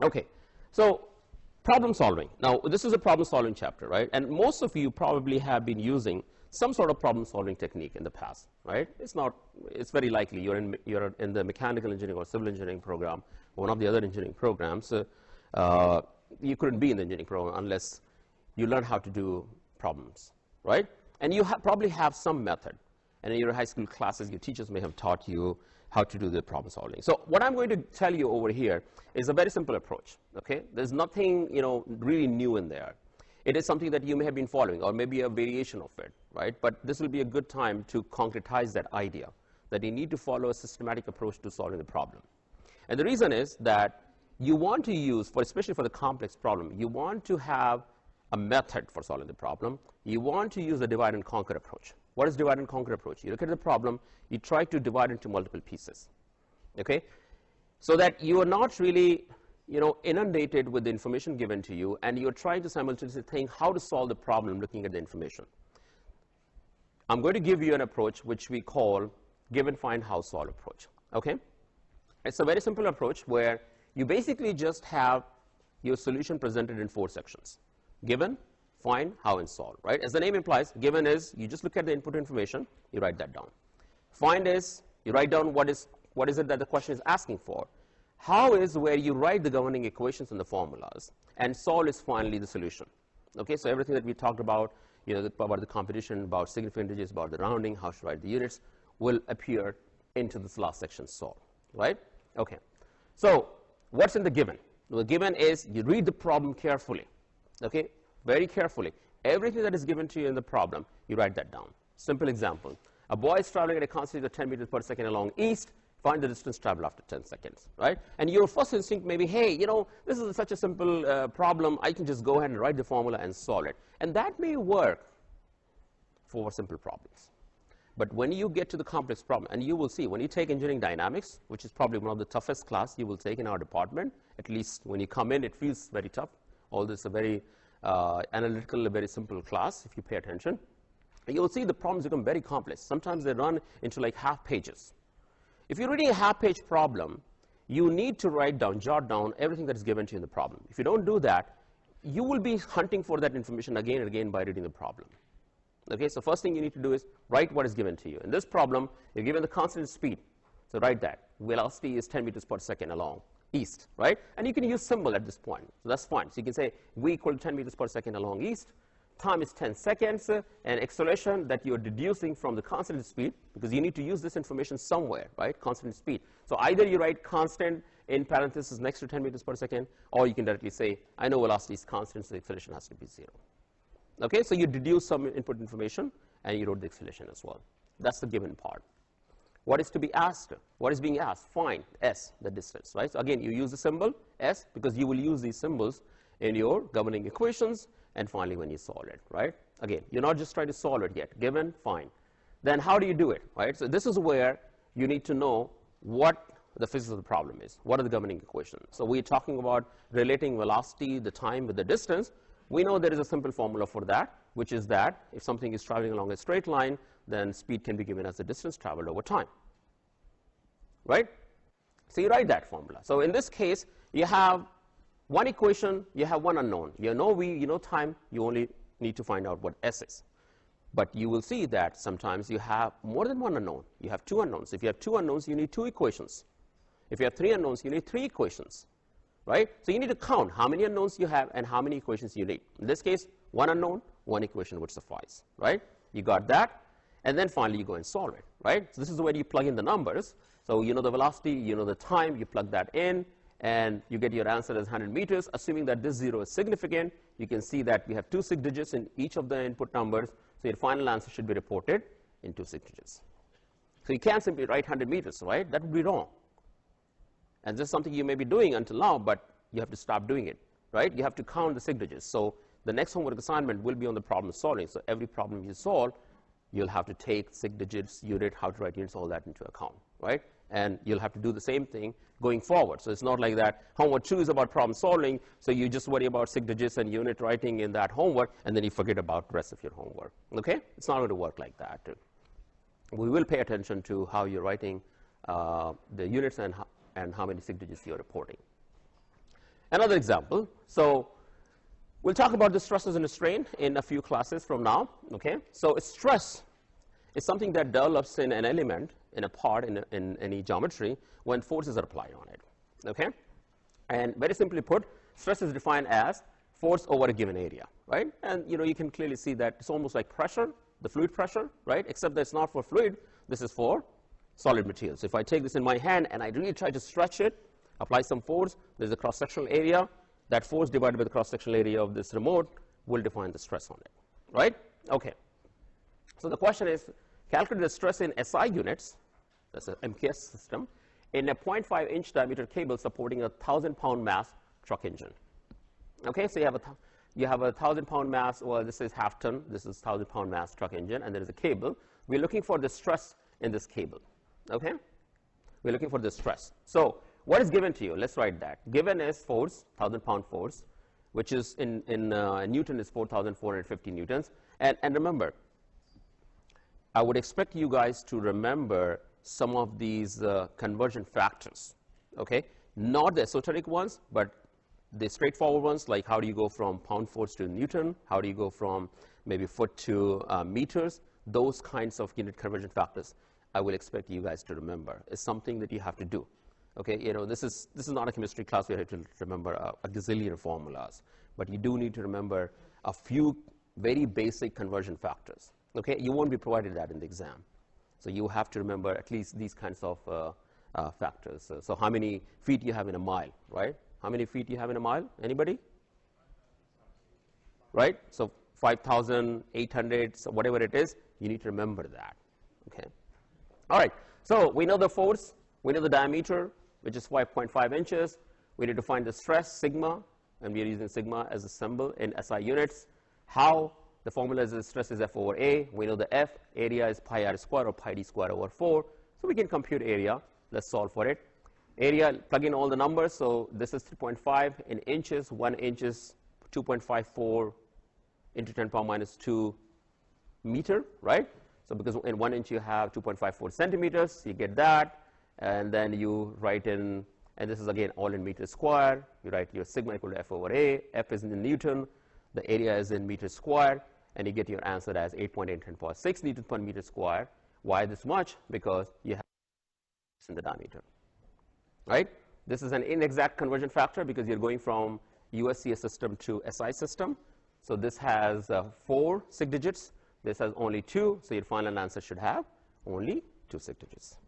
Okay, so problem solving. Now, this is a problem solving chapter, right? And most of you probably have been using some sort of problem solving technique in the past, right? It's very likely you're in the mechanical engineering or civil engineering program, or one of the other engineering programs. You couldn't be in the engineering program unless you learn how to do problems, right? And you probably have some method. And in your high school classes, your teachers may have taught you how to do the problem solving. So what I'm going to tell you over here is a very simple approach, okay? There's nothing, really new in there. It is something that you may have been following, or maybe a variation of it, right? But this will be a good time to concretize that idea, that you need to follow a systematic approach to solving the problem. And the reason is that you want to use, especially for the complex problem, you want to have a method for solving the problem. You want to use the divide and conquer approach. What is divide and conquer approach? You look at the problem, you try to divide it into multiple pieces, okay? So that you are not really, inundated with the information given to you, and you're trying to simultaneously think how to solve the problem looking at the information. I'm going to give you an approach which we call given, find, how, solve approach, okay? It's a very simple approach where you basically just have your solution presented in 4 sections. Given, find, how, and solve, right? As the name implies, given is you just look at the input information, you write that down. Find is you write down what is it that the question is asking for. How is where you write the governing equations and the formulas. And solve is finally the solution. Okay, so everything that we talked about, about the competition, about significant digits, about the rounding, how to write the units, will appear into this last section, solve, right? Okay, so what's in the given? The given is you read the problem carefully, okay, very carefully. Everything that is given to you in the problem, you write that down. Simple example. A boy is traveling at a constant of 10 meters per second along east. Find the distance traveled after 10 seconds, right? And your first instinct may be, hey, this is such a simple problem. I can just go ahead and write the formula and solve it. And that may work for simple problems. But when you get to the complex problem, and you will see, when you take engineering dynamics, which is probably one of the toughest class you will take in our department, at least when you come in, it feels very tough. Although it's a very analytical, a very simple class, if you pay attention. And you'll see the problems become very complex. Sometimes they run into like half pages. If you're reading a half-page problem, you need to write down, jot down everything that is given to you in the problem. If you don't do that, you will be hunting for that information again and again by reading the problem. Okay, so first thing you need to do is write what is given to you. In this problem, you're given the constant speed. So write that. Velocity is 10 meters per second along east, right? And you can use symbol at this point. So that's fine. So you can say v equal to 10 meters per second along east. Time is 10 seconds, and acceleration that you're deducing from the constant speed, because you need to use this information somewhere, right? Constant speed. So either you write constant in parentheses next to 10 meters per second, or you can directly say, I know velocity is constant, so the acceleration has to be 0. Okay, so you deduce some input information, and you wrote the acceleration as well. That's the given part. What is to be asked? What is being asked? Find S, the distance, right? So again, you use the symbol S, because you will use these symbols in your governing equations, and finally when you solve it, right? Again, you're not just trying to solve it yet. Given, find. Then how do you do it, right? So this is where you need to know what the physics of the problem is. What are the governing equations? So we're talking about relating velocity, the time with the distance. We know there is a simple formula for that, which is that if something is traveling along a straight line, then speed can be given as the distance traveled over time, right? So you write that formula. So in this case, you have one equation, you have one unknown. You know v, you know time, you only need to find out what S is. But you will see that sometimes you have more than one unknown. You have 2 unknowns. If you have 2 unknowns, you need 2 equations. If you have 3 unknowns, you need 3 equations, right? So you need to count how many unknowns you have and how many equations you need. In this case, 1 unknown, 1 equation would suffice, right? You got that, and then finally you go and solve it, right? So this is where you plug in the numbers. So you know the velocity, you know the time, you plug that in, and you get your answer as 100 meters. Assuming that this 0 is significant, you can see that we have 2 6 digits in each of the input numbers, so your final answer should be reported in 2 6 digits. So you can't simply write 100 meters, right? That would be wrong. And this is something you may be doing until now, but you have to stop doing it, right? You have to count the 6 digits. So the next homework assignment will be on the problem solving. So every problem you solve, you'll have to take 6 digits, unit, how to write units, all that into account, right? And you'll have to do the same thing going forward. So it's not like that homework 2 is about problem solving, so you just worry about 6 digits and unit writing in that homework, and then you forget about the rest of your homework, okay? It's not going to work like that. We will pay attention to how you're writing the units and how many 6 digits you're reporting. Another example. So we'll talk about the stresses and the strain in a few classes from now. Okay. So stress is something that develops in an element, in a part, in any geometry, when forces are applied on it. Okay. And very simply put, stress is defined as force over a given area, right? And you can clearly see that it's almost like pressure, the fluid pressure, right? Except that it's not for fluid. This is for solid materials. So if I take this in my hand and I really try to stretch it, apply some force, there's a cross-sectional area. That force divided by the cross-sectional area of this remote will define the stress on it, right? Okay. So the question is, calculate the stress in SI units, that's an MKS system, in a 0.5-inch diameter cable supporting a 1,000-pound mass truck engine. Okay, so you have a 1,000-pound mass, well, this is half ton, this is 1,000-pound mass truck engine, and there is a cable. We're looking for the stress in this cable. Okay, we're looking for the stress. So what is given to you? Let's write that. Given is force, 1,000-pound force, which is in Newton is 4,450 newtons. And remember, I would expect you guys to remember some of these conversion factors. Okay, not the esoteric ones, but the straightforward ones, like how do you go from pound force to Newton? How do you go from maybe foot to meters? Those kinds of unit conversion factors, I will expect you guys to remember. It's something that you have to do. Okay, this is not a chemistry class where you have to remember a gazillion formulas, but you do need to remember a few very basic conversion factors. Okay, you won't be provided that in the exam, so you have to remember at least these kinds of factors. So how many feet you have in a mile, right? How many feet you have in a mile? Anybody? Right? So 5,800, so whatever it is, you need to remember that. Okay. All right. So we know the force, we know the diameter, which is 5.5 inches. We need to find the stress, sigma, and we are using sigma as a symbol in SI units. How? The formula is the stress is F over A. We know the F, area is pi r square or pi d square over 4. So we can compute area. Let's solve for it. Area, plug in all the numbers. So this is 3.5 in inches. 1 inch is 2.54 into 10 power minus 2 meter, right? So because in 1 inch you have 2.54 centimeters, you get that. And then you write in, and this is again all in meters square. You write your sigma equal to F over A. F is in Newton. The area is in meters square. And you get your answer as 8.8 10 power 6 Newton per meter square. Why this much? Because you have in the diameter. Right? This is an inexact conversion factor because you're going from USCS system to SI system. So this has 4 sig digits. This has only 2. So your final answer should have only 2 sig digits.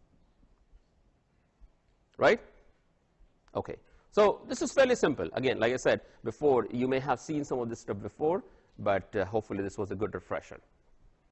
Right? Okay. So this is fairly simple. Again, like I said before, you may have seen some of this stuff before, but hopefully this was a good refresher.